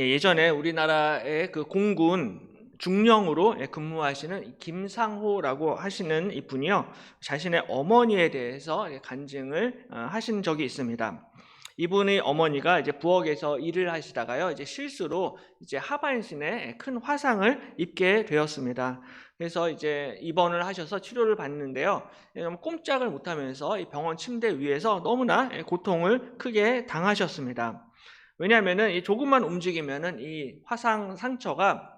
예전에 우리나라의 그 공군 중령으로 근무하시는 김상호라고 하시는 이분이요, 자신의 어머니에 대해서 간증을 하신 적이 있습니다. 이분의 어머니가 이제 부엌에서 일을 하시다가요, 이제 실수로 이제 하반신에 큰 화상을 입게 되었습니다. 그래서 이제 입원을 하셔서 치료를 받는데요, 꼼짝을 못하면서 이 병원 침대 위에서 너무나 고통을 크게 당하셨습니다. 왜냐하면은 이 조금만 움직이면은 이 화상 상처가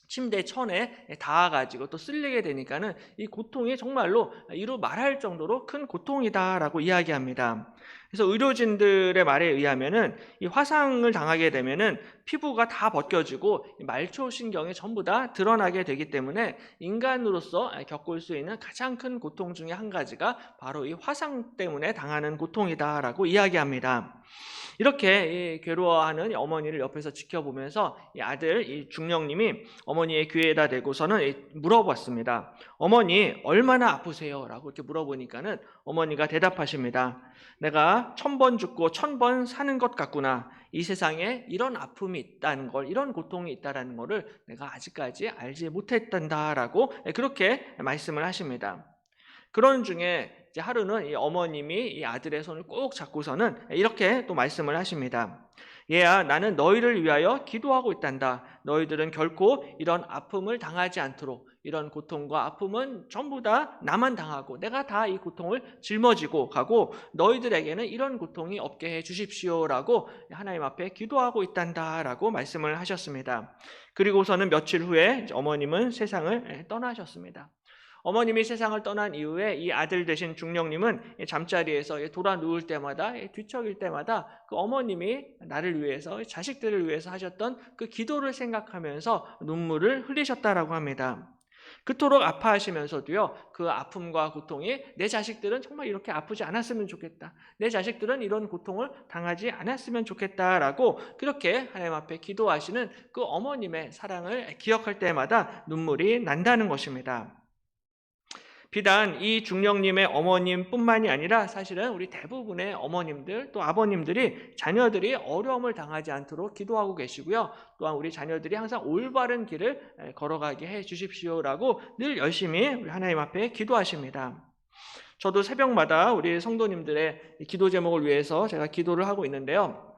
침대 천에 닿아가지고 또 쓸리게 되니까는 이 고통이 정말로 이루 말할 정도로 큰 고통이다라고 이야기합니다. 그래서 의료진들의 말에 의하면은 이 화상을 당하게 되면은 피부가 다 벗겨지고 말초 신경이 전부 다 드러나게 되기 때문에 인간으로서 겪을 수 있는 가장 큰 고통 중에 한 가지가 바로 이 화상 때문에 당하는 고통이다라고 이야기합니다. 이렇게 괴로워하는 어머니를 옆에서 지켜보면서 이 아들 이 중령님이 어머니의 귀에다 대고서는 물어봤습니다. 어머니 얼마나 아프세요? 라고 이렇게 물어보니까는 어머니가 대답하십니다. 내가 1000번 죽고 1000번 사는 것 같구나. 이 세상에 이런 아픔이 있다는 걸, 이런 고통이 있다는 것을 내가 아직까지 알지 못했단다라고 그렇게 말씀을 하십니다. 그런 중에 이제 하루는 이 어머님이 이 아들의 손을 꼭 잡고서는 이렇게 또 말씀을 하십니다. 얘야, 나는 너희를 위하여 기도하고 있단다. 너희들은 결코 이런 아픔을 당하지 않도록, 이런 고통과 아픔은 전부 다 나만 당하고 내가 다 이 고통을 짊어지고 가고 너희들에게는 이런 고통이 없게 해 주십시오라고 하나님 앞에 기도하고 있단다라고 말씀을 하셨습니다. 그리고서는 며칠 후에 어머님은 세상을 떠나셨습니다. 어머님이 세상을 떠난 이후에 이 아들 되신 중령님은 잠자리에서 돌아 누울 때마다, 뒤척일 때마다 그 어머님이 나를 위해서, 자식들을 위해서 하셨던 그 기도를 생각하면서 눈물을 흘리셨다라고 합니다. 그토록 아파하시면서도요, 그 아픔과 고통이 내 자식들은 정말 이렇게 아프지 않았으면 좋겠다, 내 자식들은 이런 고통을 당하지 않았으면 좋겠다라고 그렇게 하나님 앞에 기도하시는 그 어머님의 사랑을 기억할 때마다 눈물이 난다는 것입니다. 비단 이 중령님의 어머님뿐만이 아니라 사실은 우리 대부분의 어머님들 또 아버님들이 자녀들이 어려움을 당하지 않도록 기도하고 계시고요. 또한 우리 자녀들이 항상 올바른 길을 걸어가게 해 주십시오라고 늘 열심히 우리 하나님 앞에 기도하십니다. 저도 새벽마다 우리 성도님들의 기도 제목을 위해서 제가 기도를 하고 있는데요.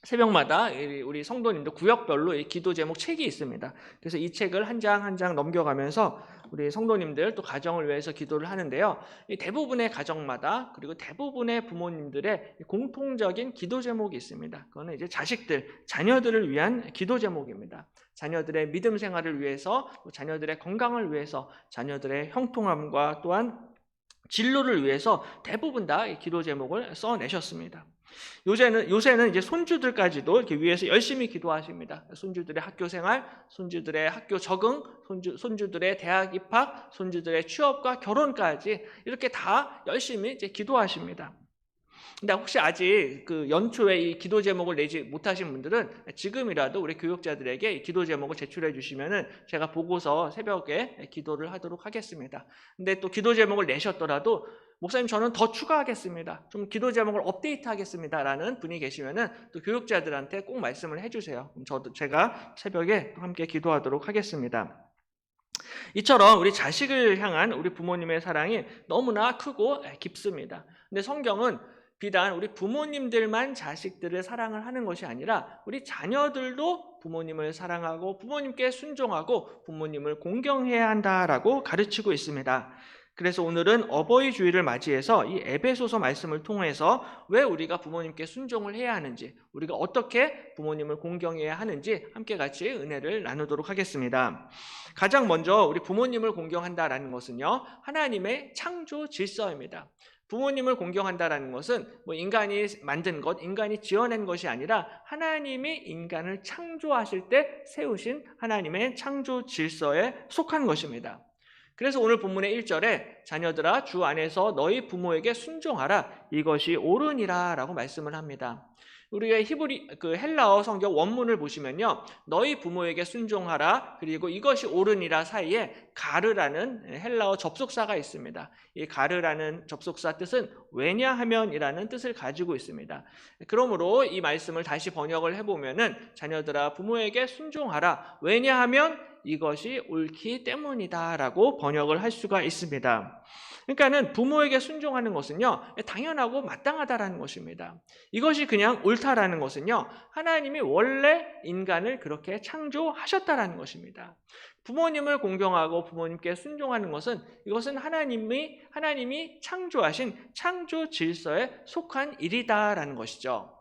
새벽마다 우리 성도님들 구역별로 이 기도 제목 책이 있습니다. 그래서 이 책을 한 장 한 장 넘겨가면서 우리 성도님들 또 가정을 위해서 기도를 하는데요. 대부분의 가정마다 그리고 대부분의 부모님들의 공통적인 기도 제목이 있습니다. 그거는 이제 자식들, 자녀들을 위한 기도 제목입니다. 자녀들의 믿음 생활을 위해서, 또 자녀들의 건강을 위해서, 자녀들의 형통함과 또한 진로를 위해서 대부분 다 이 기도 제목을 써내셨습니다. 요새는 이제 손주들까지도 이렇게 위해서 열심히 기도하십니다. 손주들의 학교 생활, 손주들의 학교 적응, 손주들의 대학 입학, 손주들의 취업과 결혼까지 이렇게 다 열심히 이제 기도하십니다. 근데 혹시 아직 그 연초에 이 기도 제목을 내지 못하신 분들은 지금이라도 우리 교육자들에게 이 기도 제목을 제출해 주시면은 제가 보고서 새벽에 기도를 하도록 하겠습니다. 근데 또 기도 제목을 내셨더라도 목사님 저는 더 추가하겠습니다, 좀 기도 제목을 업데이트하겠습니다 라는 분이 계시면은 또 교육자들한테 꼭 말씀을 해주세요. 제가 새벽에 함께 기도하도록 하겠습니다. 이처럼 우리 자식을 향한 우리 부모님의 사랑이 너무나 크고 깊습니다. 근데 성경은 비단 우리 부모님들만 자식들을 사랑을 하는 것이 아니라 우리 자녀들도 부모님을 사랑하고 부모님께 순종하고 부모님을 공경해야 한다라고 가르치고 있습니다. 그래서 오늘은 어버이 주일을 맞이해서 이 에베소서 말씀을 통해서 왜 우리가 부모님께 순종을 해야 하는지, 우리가 어떻게 부모님을 공경해야 하는지 함께 같이 은혜를 나누도록 하겠습니다. 가장 먼저 우리 부모님을 공경한다라는 것은요, 하나님의 창조 질서입니다. 부모님을 공경한다라는 것은 뭐 인간이 만든 것, 인간이 지어낸 것이 아니라 하나님이 인간을 창조하실 때 세우신 하나님의 창조 질서에 속한 것입니다. 그래서 오늘 본문의 1절에 자녀들아 주 안에서 너희 부모에게 순종하라, 이것이 옳으니라 라고 말씀을 합니다. 우리가 헬라어 성경 원문을 보시면요, 너희 부모에게 순종하라, 그리고 이것이 옳으니라 사이에 가르라는 헬라어 접속사가 있습니다. 이 가르라는 접속사 뜻은 왜냐하면이라는 뜻을 가지고 있습니다. 그러므로 이 말씀을 다시 번역을 해보면은, 자녀들아 부모에게 순종하라, 왜냐하면 이것이 옳기 때문이다라고 번역을 할 수가 있습니다. 그러니까는 부모에게 순종하는 것은요, 당연하고 마땅하다라는 것입니다. 이것이 그냥 옳다라는 것은요, 하나님이 원래 인간을 그렇게 창조하셨다라는 것입니다. 부모님을 공경하고 부모님께 순종하는 것은, 이것은 하나님이 창조하신 창조 질서에 속한 일이다라는 것이죠.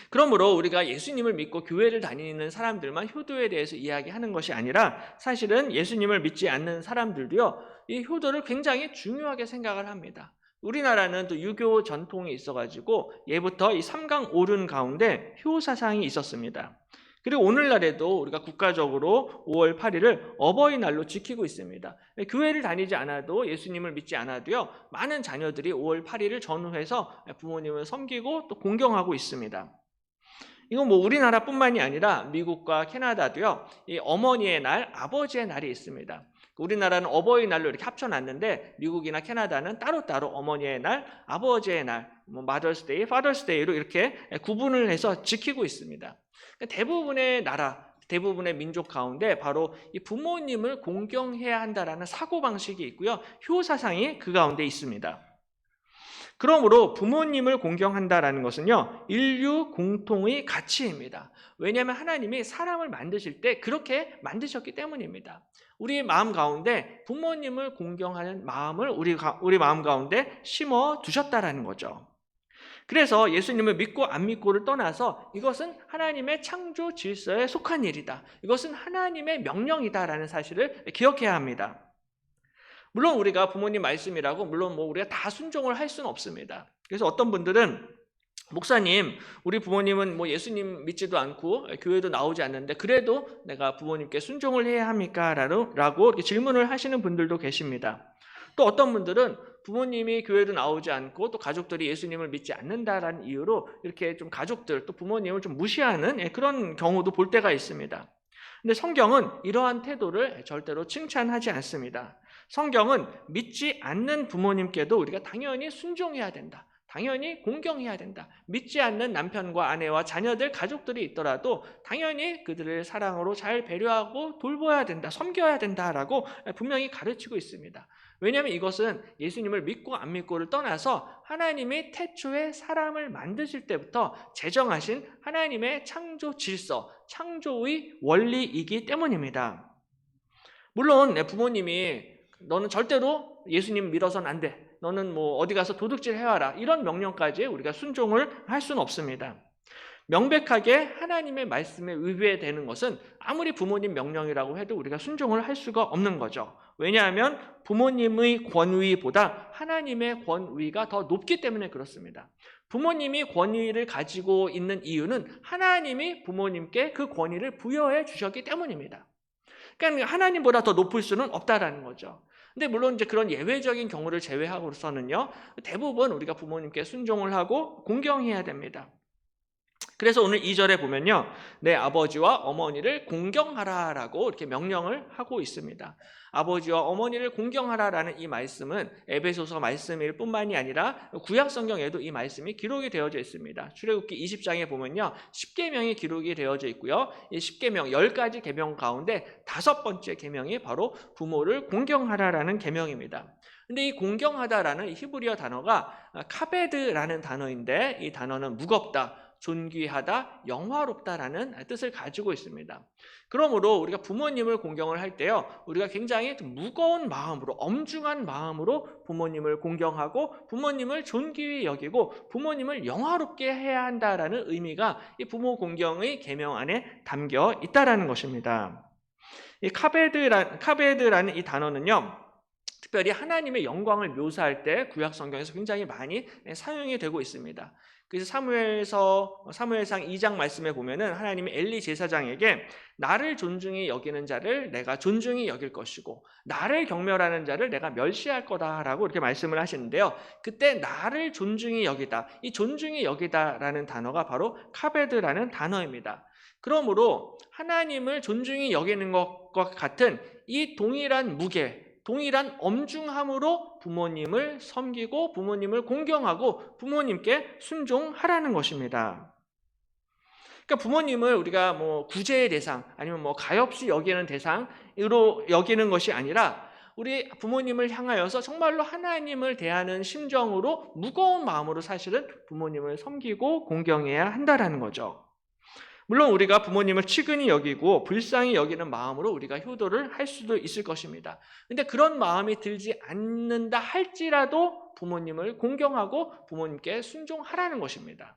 그러므로 우리가 예수님을 믿고 교회를 다니는 사람들만 효도에 대해서 이야기하는 것이 아니라, 사실은 예수님을 믿지 않는 사람들도요, 이 효도를 굉장히 중요하게 생각을 합니다. 우리나라는 또 유교 전통이 있어가지고 예부터 이 삼강오륜 가운데 효 사상이 있었습니다. 그리고 오늘날에도 우리가 국가적으로 5월 8일을 어버이날로 지키고 있습니다. 교회를 다니지 않아도, 예수님을 믿지 않아도요, 많은 자녀들이 5월 8일을 전후해서 부모님을 섬기고 또 공경하고 있습니다. 이건 뭐 우리나라뿐만이 아니라 미국과 캐나다도요, 이 어머니의 날, 아버지의 날이 있습니다. 우리나라는 어버이날로 이렇게 합쳐놨는데, 미국이나 캐나다는 따로따로 어머니의 날, 아버지의 날, Mother's Day, Father's Day로 이렇게 구분을 해서 지키고 있습니다. 대부분의 나라, 대부분의 민족 가운데 바로 이 부모님을 공경해야 한다라는 사고방식이 있고요, 효사상이 그 가운데 있습니다. 그러므로 부모님을 공경한다라는 것은요, 인류 공통의 가치입니다. 왜냐하면 하나님이 사람을 만드실 때 그렇게 만드셨기 때문입니다. 우리 마음 가운데 부모님을 공경하는 마음을 우리 마음 가운데 심어 두셨다라는 거죠. 그래서 예수님을 믿고 안 믿고를 떠나서 이것은 하나님의 창조 질서에 속한 일이다, 이것은 하나님의 명령이다라는 사실을 기억해야 합니다. 물론 우리가 부모님 말씀이라고 물론 우리가 다 순종을 할 수는 없습니다. 그래서 어떤 분들은, 목사님, 우리 부모님은 예수님 믿지도 않고 교회도 나오지 않는데 그래도 내가 부모님께 순종을 해야 합니까? 라고 이렇게 질문을 하시는 분들도 계십니다. 또 어떤 분들은 부모님이 교회도 나오지 않고 또 가족들이 예수님을 믿지 않는다라는 이유로 이렇게 좀 가족들, 또 부모님을 좀 무시하는 그런 경우도 볼 때가 있습니다. 근데 성경은 이러한 태도를 절대로 칭찬하지 않습니다. 성경은 믿지 않는 부모님께도 우리가 당연히 순종해야 된다, 당연히 공경해야 된다, 믿지 않는 남편과 아내와 자녀들, 가족들이 있더라도 당연히 그들을 사랑으로 잘 배려하고 돌봐야 된다, 섬겨야 된다라고 분명히 가르치고 있습니다. 왜냐하면 이것은 예수님을 믿고 안 믿고를 떠나서 하나님이 태초에 사람을 만드실 때부터 제정하신 하나님의 창조 질서, 창조의 원리이기 때문입니다. 물론 내 부모님이 너는 절대로 예수님 믿어서는 안 돼, 너는 어디 가서 도둑질 해와라, 이런 명령까지 우리가 순종을 할 수는 없습니다. 명백하게 하나님의 말씀에 위배되는 것은 아무리 부모님 명령이라고 해도 우리가 순종을 할 수가 없는 거죠. 왜냐하면 부모님의 권위보다 하나님의 권위가 더 높기 때문에 그렇습니다. 부모님이 권위를 가지고 있는 이유는 하나님이 부모님께 그 권위를 부여해 주셨기 때문입니다. 그러니까 하나님보다 더 높을 수는 없다라는 거죠. 근데 물론 이제 그런 예외적인 경우를 제외하고서는요, 대부분 우리가 부모님께 순종을 하고 공경해야 됩니다. 그래서 오늘 2절에 보면요, 내 아버지와 어머니를 공경하라라고 이렇게 명령을 하고 있습니다. 아버지와 어머니를 공경하라라는 이 말씀은 에베소서 말씀일 뿐만이 아니라 구약 성경에도 이 말씀이 기록이 되어져 있습니다. 출애굽기 20장에 보면요, 10계명이 기록이 되어져 있고요, 이 10계명 10가지 계명 가운데 5번째 계명이 바로 부모를 공경하라라는 계명입니다. 근데 이 공경하다라는 히브리어 단어가 카베드라는 단어인데, 이 단어는 무겁다, 존귀하다, 영화롭다라는 뜻을 가지고 있습니다. 그러므로 우리가 부모님을 공경을 할 때요, 우리가 굉장히 무거운 마음으로, 엄중한 마음으로 부모님을 공경하고 부모님을 존귀히 여기고 부모님을 영화롭게 해야 한다라는 의미가 이 부모 공경의 계명 안에 담겨 있다라는 것입니다. 이 카베드라는 이 단어는요, 특별히 하나님의 영광을 묘사할 때 구약 성경에서 굉장히 많이 사용이 되고 있습니다. 그래서 사무엘상 2장 말씀에 보면은 하나님이 엘리 제사장에게 나를 존중히 여기는 자를 내가 존중히 여길 것이고 나를 경멸하는 자를 내가 멸시할 거다라고 이렇게 말씀을 하시는데요. 그때 나를 존중히 여기다, 이 존중히 여기다라는 단어가 바로 카베드라는 단어입니다. 그러므로 하나님을 존중히 여기는 것과 같은 이 동일한 무게, 동일한 엄중함으로 부모님을 섬기고 부모님을 공경하고 부모님께 순종하라는 것입니다. 그러니까 부모님을 우리가 뭐 구제의 대상 아니면 뭐 가엾이 여기는 대상으로 여기는 것이 아니라 우리 부모님을 향하여서 정말로 하나님을 대하는 심정으로 무거운 마음으로 사실은 부모님을 섬기고 공경해야 한다라는 거죠. 물론 우리가 부모님을 측은히 여기고 불쌍히 여기는 마음으로 우리가 효도를 할 수도 있을 것입니다. 근데 그런 마음이 들지 않는다 할지라도 부모님을 공경하고 부모님께 순종하라는 것입니다.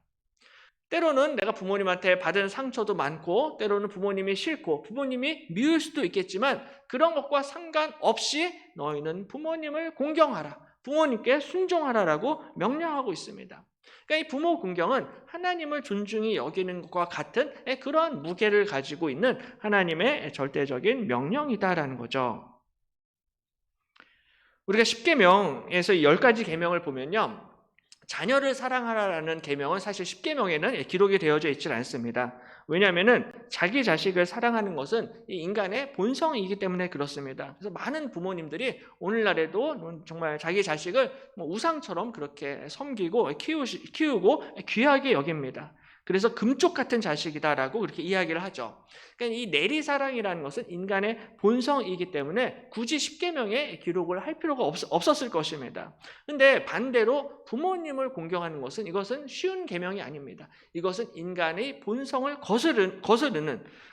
때로는 내가 부모님한테 받은 상처도 많고 때로는 부모님이 싫고 부모님이 미울 수도 있겠지만 그런 것과 상관없이 너희는 부모님을 공경하라, 부모님께 순종하라라고 명령하고 있습니다. 그러니까 이 부모 공경은 하나님을 존중히 여기는 것과 같은 그런 무게를 가지고 있는 하나님의 절대적인 명령이다라는 거죠. 우리가 10계명에서 10가지 계명을 보면요, 자녀를 사랑하라라는 계명은 사실 10계명에는 기록이 되어져 있지 않습니다. 왜냐하면 자기 자식을 사랑하는 것은 이 인간의 본성이기 때문에 그렇습니다. 그래서 많은 부모님들이 오늘날에도 정말 자기 자식을 우상처럼 그렇게 섬기고 키우고 귀하게 여깁니다. 그래서 금쪽 같은 자식이다라고 그렇게 이야기를 하죠. 그러니까 이 내리사랑이라는 것은 인간의 본성이기 때문에 굳이 10계명에 기록을 할 필요가 없었을 것입니다. 그런데 반대로 부모님을 공경하는 것은 이것은 쉬운 계명이 아닙니다. 이것은 인간의 본성을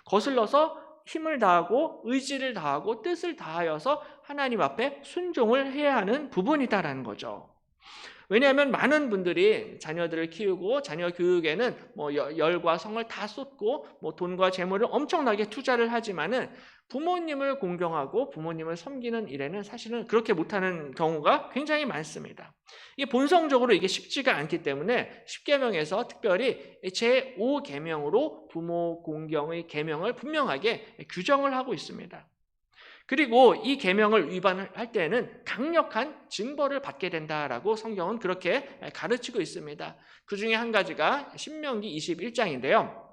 거슬러서 힘을 다하고 의지를 다하고 뜻을 다하여서 하나님 앞에 순종을 해야 하는 부분이다라는 거죠. 왜냐하면 많은 분들이 자녀들을 키우고 자녀 교육에는 열과 성을 다 쏟고 돈과 재물을 엄청나게 투자를 하지만은 부모님을 공경하고 부모님을 섬기는 일에는 사실은 그렇게 못하는 경우가 굉장히 많습니다. 이게 본성적으로 이게 쉽지가 않기 때문에 10계명에서 특별히 제5계명으로 부모 공경의 계명을 분명하게 규정을 하고 있습니다. 그리고 이 계명을 위반할 때에는 강력한 징벌을 받게 된다라고 성경은 그렇게 가르치고 있습니다. 그 중에 한 가지가 신명기 21장인데요.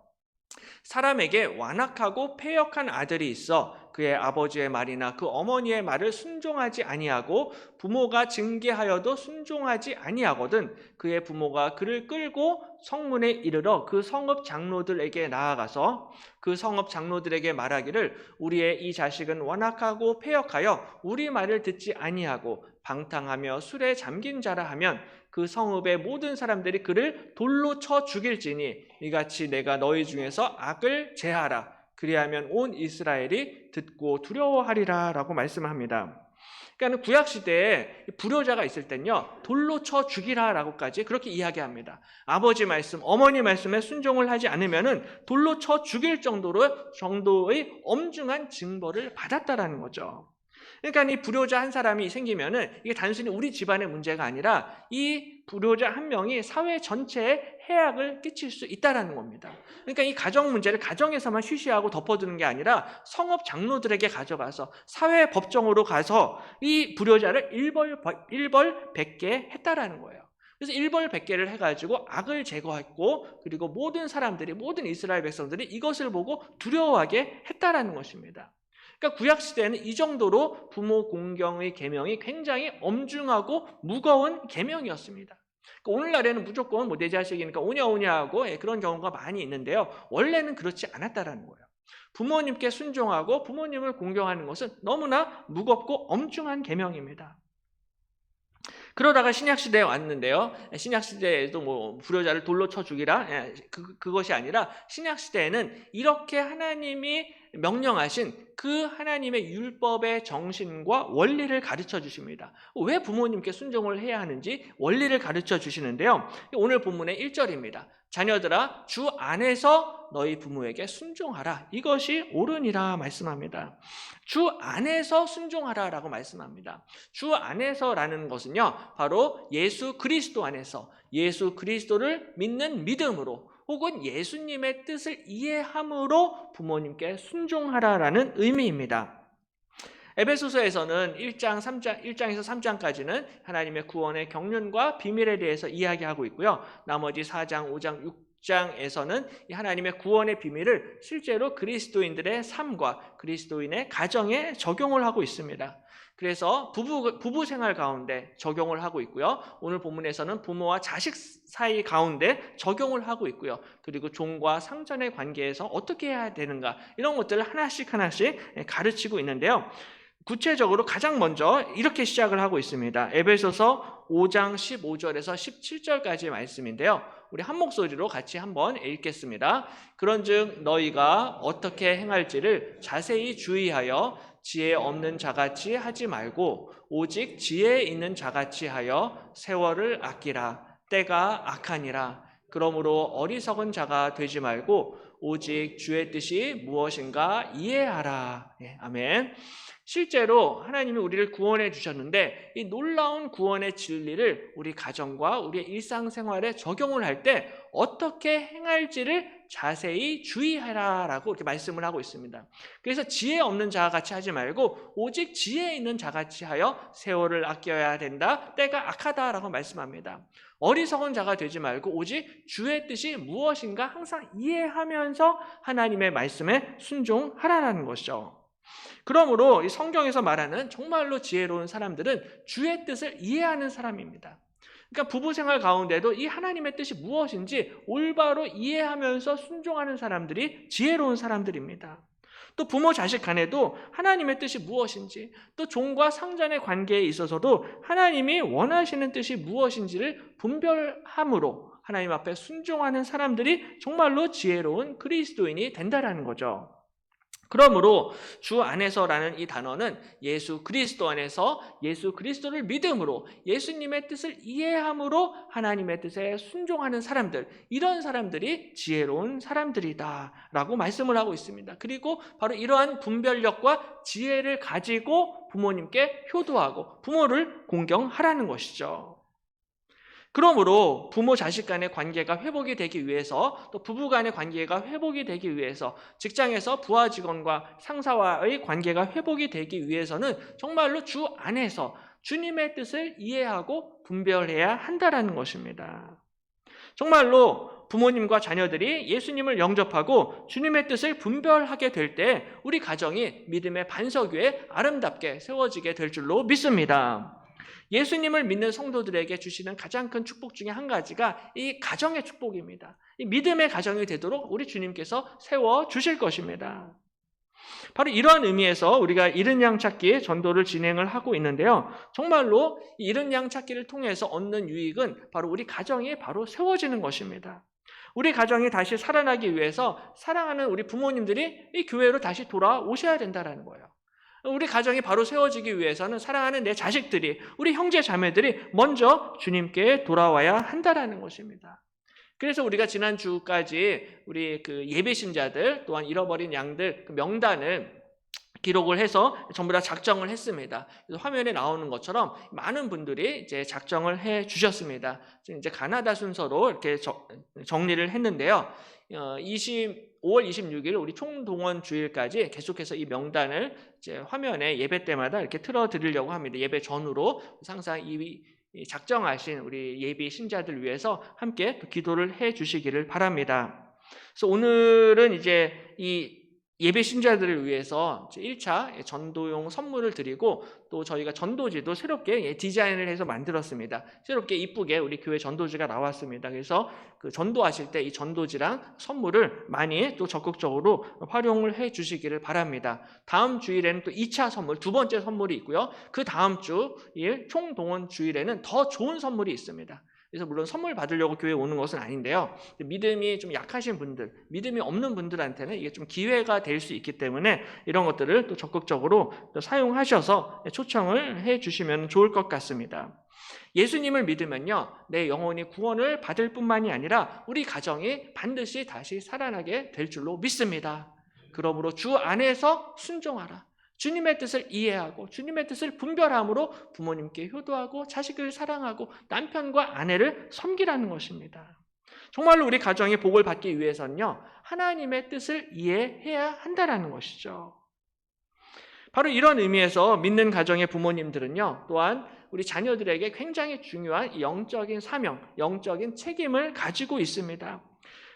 사람에게 완악하고 패역한 아들이 있어 그의 아버지의 말이나 그 어머니의 말을 순종하지 아니하고 부모가 징계하여도 순종하지 아니하거든 그의 부모가 그를 끌고 성문에 이르러 그 성읍 장로들에게 나아가서 그 성읍 장로들에게 말하기를 우리의 이 자식은 완악하고 패역하여 우리 말을 듣지 아니하고 방탕하며 술에 잠긴 자라 하면 그 성읍의 모든 사람들이 그를 돌로 쳐 죽일지니 이같이 내가 너희 중에서 악을 제하라. 그리하면 온 이스라엘이 듣고 두려워하리라 라고 말씀합니다. 그러니까 구약시대에 불효자가 있을 땐요 돌로 쳐 죽이라 라고까지 그렇게 이야기합니다. 아버지 말씀, 어머니 말씀에 순종을 하지 않으면 돌로 쳐 죽일 정도의 엄중한 징벌을 받았다라는 거죠. 그러니까 이 불효자 한 사람이 생기면은 이게 단순히 우리 집안의 문제가 아니라 이 불효자 한 명이 사회 전체에 해악을 끼칠 수 있다라는 겁니다. 그러니까 이 가정 문제를 가정에서만 쉬쉬하고 덮어두는 게 아니라 성읍 장로들에게 가져가서 사회 법정으로 가서 이 불효자를 일벌백계 했다라는 거예요. 그래서 일벌백계를 해가지고 악을 제거했고 그리고 모든 사람들이 모든 이스라엘 백성들이 이것을 보고 두려워하게 했다라는 것입니다. 그러니까 구약시대에는 이 정도로 부모 공경의 계명이 굉장히 엄중하고 무거운 계명이었습니다. 그러니까 오늘날에는 무조건 내 자식이니까 오냐 하고 그런 경우가 많이 있는데요. 원래는 그렇지 않았다라는 거예요. 부모님께 순종하고 부모님을 공경하는 것은 너무나 무겁고 엄중한 계명입니다. 그러다가 신약시대에 왔는데요. 신약시대에도 불효자를 돌로 쳐 죽이라 그것이 아니라 신약시대에는 이렇게 하나님이 명령하신 그 하나님의 율법의 정신과 원리를 가르쳐 주십니다. 왜 부모님께 순종을 해야 하는지 원리를 가르쳐 주시는데요. 오늘 본문의 1절입니다. 자녀들아, 주 안에서 너희 부모에게 순종하라. 이것이 옳으니라 말씀합니다. 주 안에서 순종하라라고 말씀합니다. 주 안에서라는 것은요, 바로 예수 그리스도 안에서, 예수 그리스도를 믿는 믿음으로, 혹은 예수님의 뜻을 이해함으로 부모님께 순종하라라는 의미입니다. 에베소서에서는 1장에서 3장까지는 하나님의 구원의 경륜과 비밀에 대해서 이야기하고 있고요. 나머지 4장, 5장, 6장에서는 이 하나님의 구원의 비밀을 실제로 그리스도인들의 삶과 그리스도인의 가정에 적용을 하고 있습니다. 그래서 부부 생활 가운데 적용을 하고 있고요. 오늘 본문에서는 부모와 자식 사이 가운데 적용을 하고 있고요. 그리고 종과 상전의 관계에서 어떻게 해야 되는가, 이런 것들을 하나씩 가르치고 있는데요. 구체적으로 가장 먼저 이렇게 시작을 하고 있습니다. 에베소서 5장 15절에서 17절까지의 말씀인데요. 우리 한 목소리로 같이 한번 읽겠습니다. 그런즉 너희가 어떻게 행할지를 자세히 주의하여 지혜 없는 자같이 하지 말고 오직 지혜 있는 자같이 하여 세월을 아끼라. 때가 악하니라. 그러므로 어리석은 자가 되지 말고 오직 주의 뜻이 무엇인가 이해하라. 아멘. 실제로 하나님이 우리를 구원해 주셨는데 이 놀라운 구원의 진리를 우리 가정과 우리의 일상생활에 적용을 할 때 어떻게 행할지를 자세히 주의하라라고 이렇게 말씀을 하고 있습니다. 그래서 지혜 없는 자와 같이 하지 말고 오직 지혜 있는 자같이 하여 세월을 아껴야 된다. 때가 악하다라고 말씀합니다. 어리석은 자가 되지 말고 오직 주의 뜻이 무엇인가 항상 이해하면서 하나님의 말씀에 순종하라라는 것이죠. 그러므로 이 성경에서 말하는 정말로 지혜로운 사람들은 주의 뜻을 이해하는 사람입니다. 그러니까 부부 생활 가운데도 이 하나님의 뜻이 무엇인지 올바로 이해하면서 순종하는 사람들이 지혜로운 사람들입니다. 또 부모 자식 간에도 하나님의 뜻이 무엇인지, 또 종과 상전의 관계에 있어서도 하나님이 원하시는 뜻이 무엇인지를 분별함으로 하나님 앞에 순종하는 사람들이 정말로 지혜로운 그리스도인이 된다라는 거죠. 그러므로 주 안에서라는 이 단어는 예수 그리스도 안에서 예수 그리스도를 믿음으로 예수님의 뜻을 이해함으로 하나님의 뜻에 순종하는 사람들, 이런 사람들이 지혜로운 사람들이다라고 말씀을 하고 있습니다. 그리고 바로 이러한 분별력과 지혜를 가지고 부모님께 효도하고 부모를 공경하라는 것이죠. 그러므로 부모 자식 간의 관계가 회복이 되기 위해서, 또 부부 간의 관계가 회복이 되기 위해서, 직장에서 부하 직원과 상사와의 관계가 회복이 되기 위해서는 정말로 주 안에서 주님의 뜻을 이해하고 분별해야 한다라는 것입니다. 정말로 부모님과 자녀들이 예수님을 영접하고 주님의 뜻을 분별하게 될 때 우리 가정이 믿음의 반석 위에 아름답게 세워지게 될 줄로 믿습니다. 예수님을 믿는 성도들에게 주시는 가장 큰 축복 중에 한 가지가 이 가정의 축복입니다. 이 믿음의 가정이 되도록 우리 주님께서 세워주실 것입니다. 바로 이러한 의미에서 우리가 잃은 양 찾기 전도를 진행을 하고 있는데요. 정말로 잃은 양 찾기를 통해서 얻는 유익은 바로 우리 가정이 바로 세워지는 것입니다. 우리 가정이 다시 살아나기 위해서 사랑하는 우리 부모님들이 이 교회로 다시 돌아오셔야 된다는 거예요. 우리 가정이 바로 세워지기 위해서는 사랑하는 내 자식들이, 우리 형제 자매들이 먼저 주님께 돌아와야 한다라는 것입니다. 그래서 우리가 지난주까지 우리 그 예배 신자들 또한 잃어버린 양들 그 명단을 기록을 해서 전부 다 작정을 했습니다. 그래서 화면에 나오는 것처럼 많은 분들이 이제 작정을 해 주셨습니다. 이제 가나다 순서로 이렇게 정리를 했는데요. 5월 26일 우리 총동원 주일까지 계속해서 이 명단을 이제 화면에 예배 때마다 이렇게 틀어드리려고 합니다. 예배 전후로 항상 이 작정하신 우리 예비 신자들 위해서 함께 또 기도를 해 주시기를 바랍니다. 그래서 오늘은 이제 이 예배 신자들을 위해서 1차 전도용 선물을 드리고, 또 저희가 전도지도 새롭게 디자인을 해서 만들었습니다. 새롭게 이쁘게 우리 교회 전도지가 나왔습니다. 그래서 그 전도하실 때 이 전도지랑 선물을 많이 또 적극적으로 활용을 해 주시기를 바랍니다. 다음 주일에는 또 2차 선물, 두 번째 선물이 있고요. 그 다음 주일 총동원 주일에는 더 좋은 선물이 있습니다. 그래서 물론 선물 받으려고 교회에 오는 것은 아닌데요. 믿음이 좀 약하신 분들, 믿음이 없는 분들한테는 이게 좀 기회가 될 수 있기 때문에 이런 것들을 또 적극적으로 또 사용하셔서 초청을 해 주시면 좋을 것 같습니다. 예수님을 믿으면요, 내 영혼이 구원을 받을 뿐만이 아니라 우리 가정이 반드시 다시 살아나게 될 줄로 믿습니다. 그러므로 주 안에서 순종하라. 주님의 뜻을 이해하고 주님의 뜻을 분별함으로 부모님께 효도하고 자식을 사랑하고 남편과 아내를 섬기라는 것입니다. 정말로 우리 가정이 복을 받기 위해서는요, 하나님의 뜻을 이해해야 한다는 것이죠. 바로 이런 의미에서 믿는 가정의 부모님들은요, 또한 우리 자녀들에게 굉장히 중요한 영적인 사명, 영적인 책임을 가지고 있습니다.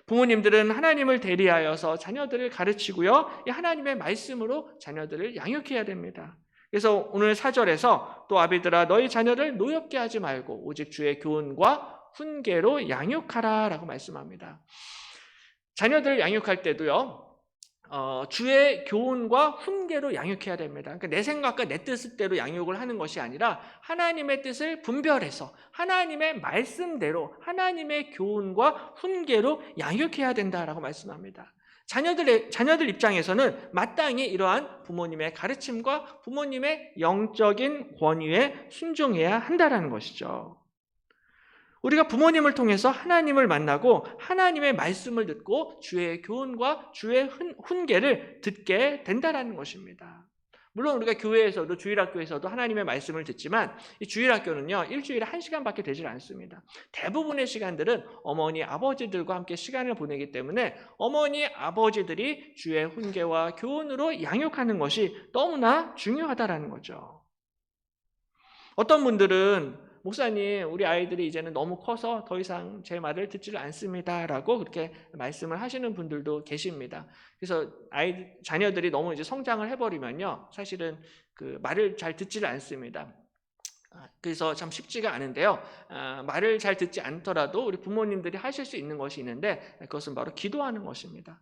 부모님들은 하나님을 대리하여서 자녀들을 가르치고요, 이 하나님의 말씀으로 자녀들을 양육해야 됩니다. 그래서 오늘 4절에서 또 아비들아 너희 자녀를 노엽게 하지 말고 오직 주의 교훈과 훈계로 양육하라 라고 말씀합니다. 자녀들을 양육할 때도요, 주의 교훈과 훈계로 양육해야 됩니다. 그러니까 내 생각과 내 뜻대로 양육을 하는 것이 아니라 하나님의 뜻을 분별해서 하나님의 말씀대로 하나님의 교훈과 훈계로 양육해야 된다라고 말씀합니다. 자녀들 입장에서는 마땅히 이러한 부모님의 가르침과 부모님의 영적인 권위에 순종해야 한다라는 것이죠. 우리가 부모님을 통해서 하나님을 만나고 하나님의 말씀을 듣고 주의 교훈과 주의 훈계를 듣게 된다는 것입니다. 물론 우리가 교회에서도 주일학교에서도 하나님의 말씀을 듣지만 이 주일학교는요, 일주일에 1시간밖에 되질 않습니다. 대부분의 시간들은 어머니, 아버지들과 함께 시간을 보내기 때문에 어머니, 아버지들이 주의 훈계와 교훈으로 양육하는 것이 너무나 중요하다는 거죠. 어떤 분들은 목사님, 우리 아이들이 이제는 너무 커서 더 이상 제 말을 듣지를 않습니다 라고 그렇게 말씀을 하시는 분들도 계십니다. 그래서 자녀들이 너무 이제 성장을 해버리면요, 사실은 그 말을 잘 듣지를 않습니다. 그래서 참 쉽지가 않은데요, 말을 잘 듣지 않더라도 우리 부모님들이 하실 수 있는 것이 있는데 그것은 바로 기도하는 것입니다.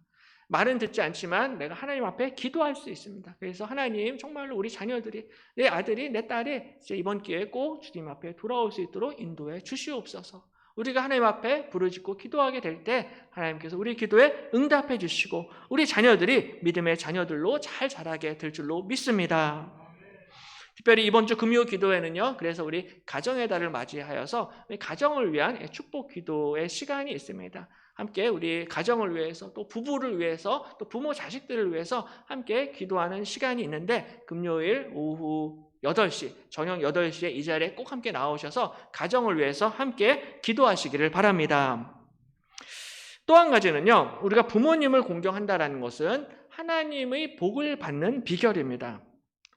말은 듣지 않지만 내가 하나님 앞에 기도할 수 있습니다. 그래서 하나님, 정말로 우리 자녀들이, 내 아들이, 내 딸이 이번 기회에 꼭 주님 앞에 돌아올 수 있도록 인도해 주시옵소서. 우리가 하나님 앞에 부르짖고 기도하게 될 때 하나님께서 우리 기도에 응답해 주시고 우리 자녀들이 믿음의 자녀들로 잘 자라게 될 줄로 믿습니다. 특별히 이번 주 금요 기도회는요, 그래서 우리 가정의 달을 맞이하여서 가정을 위한 축복 기도의 시간이 있습니다. 함께 우리 가정을 위해서, 또 부부를 위해서, 또 부모 자식들을 위해서 함께 기도하는 시간이 있는데 금요일 오후 8시, 저녁 8시에 이 자리에 꼭 함께 나오셔서 가정을 위해서 함께 기도하시기를 바랍니다. 또 한 가지는요, 우리가 부모님을 공경한다는 것은 하나님의 복을 받는 비결입니다.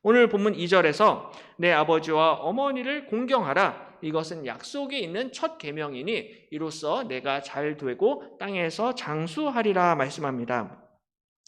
오늘 본문 2절에서 내 아버지와 어머니를 공경하라. 이것은 약속이 있는 첫 계명이니 이로써 내가 잘 되고 땅에서 장수하리라 말씀합니다.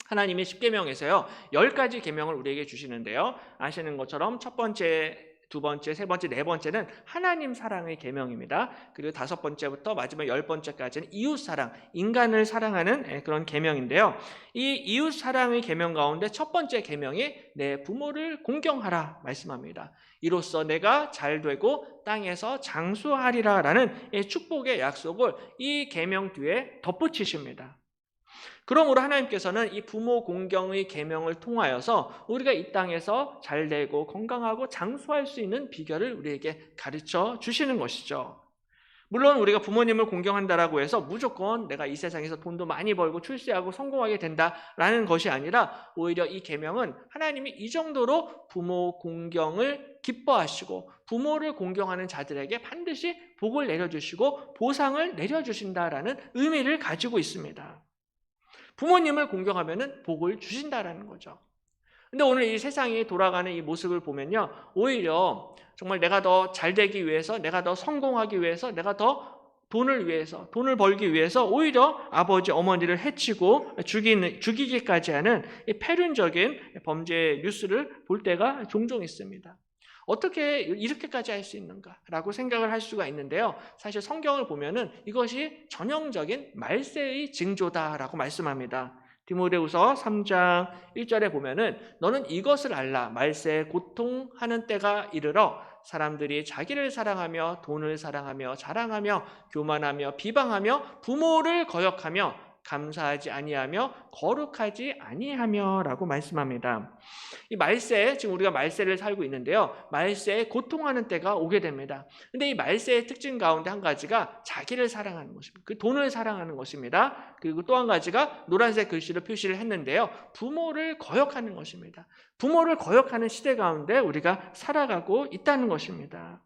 하나님이 10계명에서요 10가지 계명을 우리에게 주시는데요, 아시는 것처럼 첫 번째, 두 번째, 세 번째, 네 번째는 하나님 사랑의 계명입니다. 그리고 5번째부터 마지막 10번째까지는 이웃 사랑, 인간을 사랑하는 그런 계명인데요, 이 이웃 사랑의 계명 가운데 첫 번째 계명이 내 부모를 공경하라 말씀합니다. 이로써 내가 잘 되고 땅에서 장수하리라 라는 축복의 약속을 이 계명 뒤에 덧붙이십니다. 그러므로 하나님께서는 이 부모 공경의 계명을 통하여서 우리가 이 땅에서 잘되고 건강하고 장수할 수 있는 비결을 우리에게 가르쳐 주시는 것이죠. 물론 우리가 부모님을 공경한다라고 해서 무조건 내가 이 세상에서 돈도 많이 벌고 출세하고 성공하게 된다라는 것이 아니라 오히려 이 계명은 하나님이 이 정도로 부모 공경을 기뻐하시고 부모를 공경하는 자들에게 반드시 복을 내려주시고 보상을 내려주신다라는 의미를 가지고 있습니다. 부모님을 공경하면은 복을 주신다라는 거죠. 근데 오늘 이 세상이 돌아가는 이 모습을 보면요, 오히려 정말 내가 더 잘되기 위해서, 내가 더 성공하기 위해서, 내가 더 돈을 위해서, 돈을 벌기 위해서 오히려 아버지, 어머니를 해치고 죽이기까지 하는 이 패륜적인 범죄 뉴스를 볼 때가 종종 있습니다. 어떻게 이렇게까지 할 수 있는가라고 생각을 할 수가 있는데요, 사실 성경을 보면은 이것이 전형적인 말세의 징조다라고 말씀합니다. 디모데후서 3장 1절에 보면은 너는 이것을 알라. 말세에 고통하는 때가 이르러 사람들이 자기를 사랑하며 돈을 사랑하며 자랑하며 교만하며 비방하며 부모를 거역하며 감사하지 아니하며 거룩하지 아니하며라고 말씀합니다. 이 말세, 지금 우리가 말세를 살고 있는데요. 말세에 고통하는 때가 오게 됩니다. 근데 이 말세의 특징 가운데 한 가지가 자기를 사랑하는 것입니다. 그 돈을 사랑하는 것입니다. 그리고 또 한 가지가 노란색 글씨로 표시를 했는데요. 부모를 거역하는 것입니다. 부모를 거역하는 시대 가운데 우리가 살아가고 있다는 것입니다.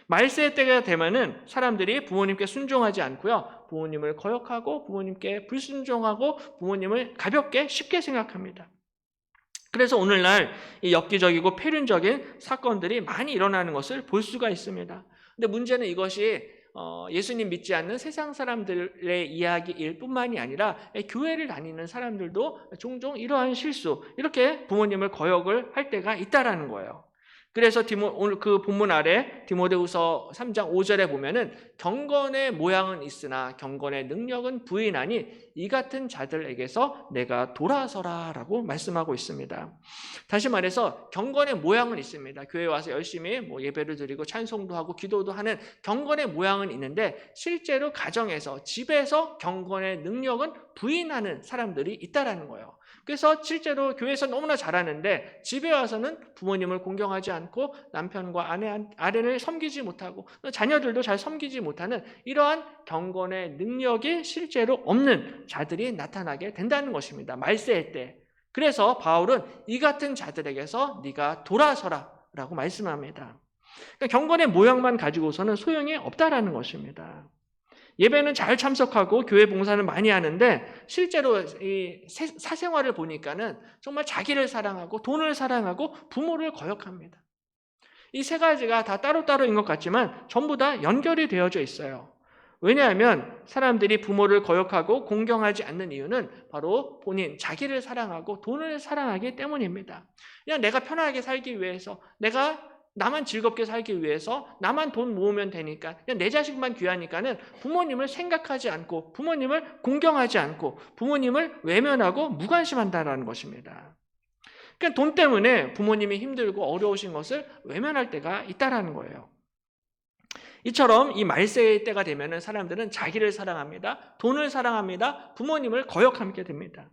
말세의 때가 되면은 사람들이 부모님께 순종하지 않고요. 부모님을 거역하고 부모님께 불순종하고 부모님을 가볍게 쉽게 생각합니다. 그래서 오늘날 이 엽기적이고 폐륜적인 사건들이 많이 일어나는 것을 볼 수가 있습니다. 근데 문제는 이것이 예수님 믿지 않는 세상 사람들의 이야기일 뿐만이 아니라 교회를 다니는 사람들도 종종 이러한 실수, 이렇게 부모님을 거역을 할 때가 있다라는 거예요. 그래서 오늘 그 본문 아래 디모데후서 3장 5절에 보면은 경건의 모양은 있으나 경건의 능력은 부인하니 이 같은 자들에게서 내가 돌아서라라고 말씀하고 있습니다. 다시 말해서 경건의 모양은 있습니다. 교회에 와서 열심히 예배를 드리고 찬송도 하고 기도도 하는 경건의 모양은 있는데 실제로 가정에서 집에서 경건의 능력은 부인하는 사람들이 있다라는 거예요. 그래서 실제로 교회에서 너무나 잘하는데 집에 와서는 부모님을 공경하지 않고 남편과 아내를 섬기지 못하고 자녀들도 잘 섬기지 못하는 이러한 경건의 능력이 실제로 없는 자들이 나타나게 된다는 것입니다. 말세의 때. 그래서 바울은 이 같은 자들에게서 네가 돌아서라 라고 말씀합니다. 그러니까 경건의 모양만 가지고서는 소용이 없다라는 것입니다. 예배는 잘 참석하고 교회 봉사는 많이 하는데 실제로 이 사생활을 보니까는 정말 자기를 사랑하고 돈을 사랑하고 부모를 거역합니다. 이 세 가지가 다 따로따로인 것 같지만 전부 다 연결이 되어져 있어요. 왜냐하면 사람들이 부모를 거역하고 공경하지 않는 이유는 바로 본인, 자기를 사랑하고 돈을 사랑하기 때문입니다. 그냥 내가 편하게 살기 위해서, 나만 즐겁게 살기 위해서 나만 돈 모으면 되니까 그냥 내 자식만 귀하니까는 부모님을 생각하지 않고 부모님을 공경하지 않고 부모님을 외면하고 무관심한다는 것입니다. 그러니까 돈 때문에 부모님이 힘들고 어려우신 것을 외면할 때가 있다라는 거예요. 이처럼 이 말세의 때가 되면은 사람들은 자기를 사랑합니다. 돈을 사랑합니다. 부모님을 거역하게 됩니다.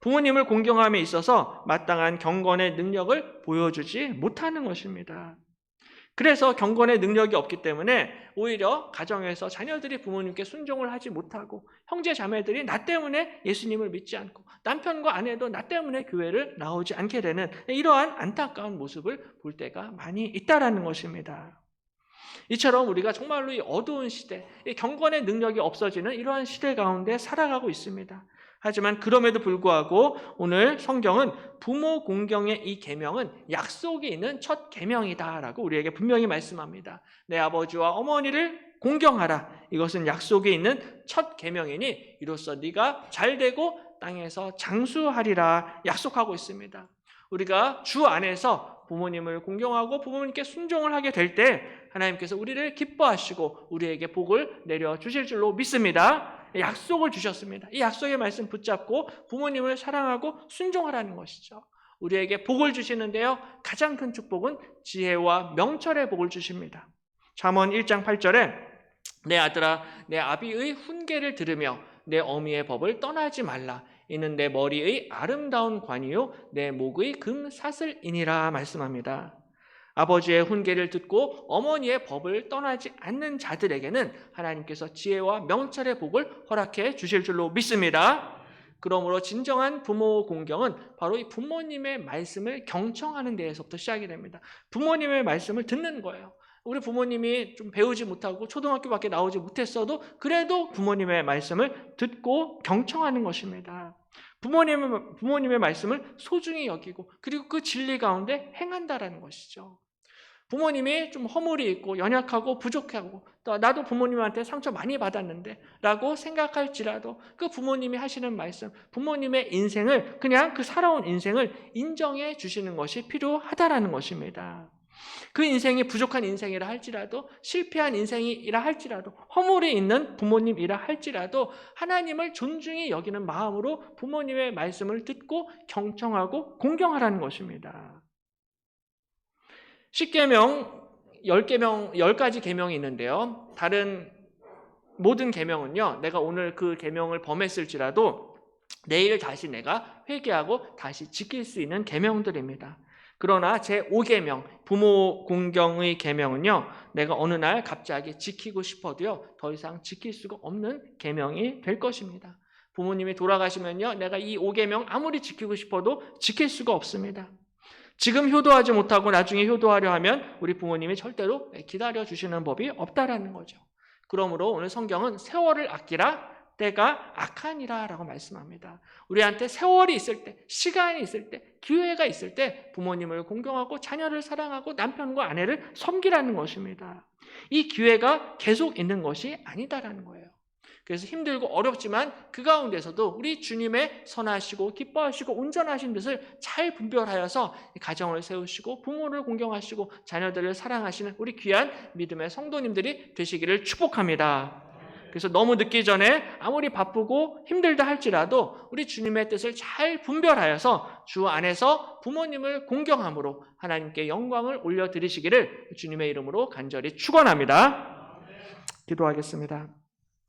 부모님을 공경함에 있어서 마땅한 경건의 능력을 보여주지 못하는 것입니다. 그래서 경건의 능력이 없기 때문에 오히려 가정에서 자녀들이 부모님께 순종을 하지 못하고 형제 자매들이 나 때문에 예수님을 믿지 않고 남편과 아내도 나 때문에 교회를 나오지 않게 되는 이러한 안타까운 모습을 볼 때가 많이 있다라는 것입니다. 이처럼 우리가 정말로 이 어두운 시대, 이 경건의 능력이 없어지는 이러한 시대 가운데 살아가고 있습니다. 하지만 그럼에도 불구하고 오늘 성경은 부모 공경의 이 계명은 약속이 있는 첫 계명이다라고 우리에게 분명히 말씀합니다. 내 아버지와 어머니를 공경하라. 이것은 약속이 있는 첫 계명이니 이로써 네가 잘되고 땅에서 장수하리라 약속하고 있습니다. 우리가 주 안에서 부모님을 공경하고 부모님께 순종을 하게 될 때 하나님께서 우리를 기뻐하시고 우리에게 복을 내려주실 줄로 믿습니다. 약속을 주셨습니다. 이 약속의 말씀 붙잡고 부모님을 사랑하고 순종하라는 것이죠. 우리에게 복을 주시는데요. 가장 큰 축복은 지혜와 명철의 복을 주십니다. 잠언 1장 8절에 내 아들아 내 아비의 훈계를 들으며 내 어미의 법을 떠나지 말라. 이는 내 머리의 아름다운 관이요 내 목의 금사슬이니라 말씀합니다. 아버지의 훈계를 듣고 어머니의 법을 떠나지 않는 자들에게는 하나님께서 지혜와 명철의 복을 허락해 주실 줄로 믿습니다. 그러므로 진정한 부모 공경은 바로 이 부모님의 말씀을 경청하는 데에서부터 시작이 됩니다. 부모님의 말씀을 듣는 거예요. 우리 부모님이 좀 배우지 못하고 초등학교밖에 나오지 못했어도 그래도 부모님의 말씀을 듣고 경청하는 것입니다. 부모님의 말씀을 소중히 여기고 그리고 그 진리 가운데 행한다라는 것이죠. 부모님이 좀 허물이 있고 연약하고 부족하고 또 나도 부모님한테 상처 많이 받았는데 라고 생각할지라도 그 부모님이 하시는 말씀, 부모님의 인생을 그냥 그 살아온 인생을 인정해 주시는 것이 필요하다라는 것입니다. 그 인생이 부족한 인생이라 할지라도 실패한 인생이라 할지라도 허물이 있는 부모님이라 할지라도 하나님을 존중히 여기는 마음으로 부모님의 말씀을 듣고 경청하고 공경하라는 것입니다. 10계명, 10가지 계명이 있는데요. 다른 모든 계명은요, 내가 오늘 그 계명을 범했을지라도 내일 다시 내가 회개하고 다시 지킬 수 있는 계명들입니다. 그러나 제5계명, 부모 공경의 계명은요, 내가 어느 날 갑자기 지키고 싶어도요, 더 이상 지킬 수가 없는 계명이 될 것입니다. 부모님이 돌아가시면요, 내가 이 5계명 아무리 지키고 싶어도 지킬 수가 없습니다. 지금 효도하지 못하고 나중에 효도하려 하면 우리 부모님이 절대로 기다려주시는 법이 없다라는 거죠. 그러므로 오늘 성경은 세월을 아끼라, 때가 악하니라 라고 말씀합니다. 우리한테 세월이 있을 때, 시간이 있을 때, 기회가 있을 때 부모님을 공경하고 자녀를 사랑하고 남편과 아내를 섬기라는 것입니다. 이 기회가 계속 있는 것이 아니다라는 거예요. 그래서 힘들고 어렵지만 그 가운데서도 우리 주님의 선하시고 기뻐하시고 온전하신 뜻을 잘 분별하여서 가정을 세우시고 부모를 공경하시고 자녀들을 사랑하시는 우리 귀한 믿음의 성도님들이 되시기를 축복합니다. 그래서 너무 늦기 전에 아무리 바쁘고 힘들다 할지라도 우리 주님의 뜻을 잘 분별하여서 주 안에서 부모님을 공경함으로 하나님께 영광을 올려드리시기를 주님의 이름으로 간절히 축원합니다. 기도하겠습니다.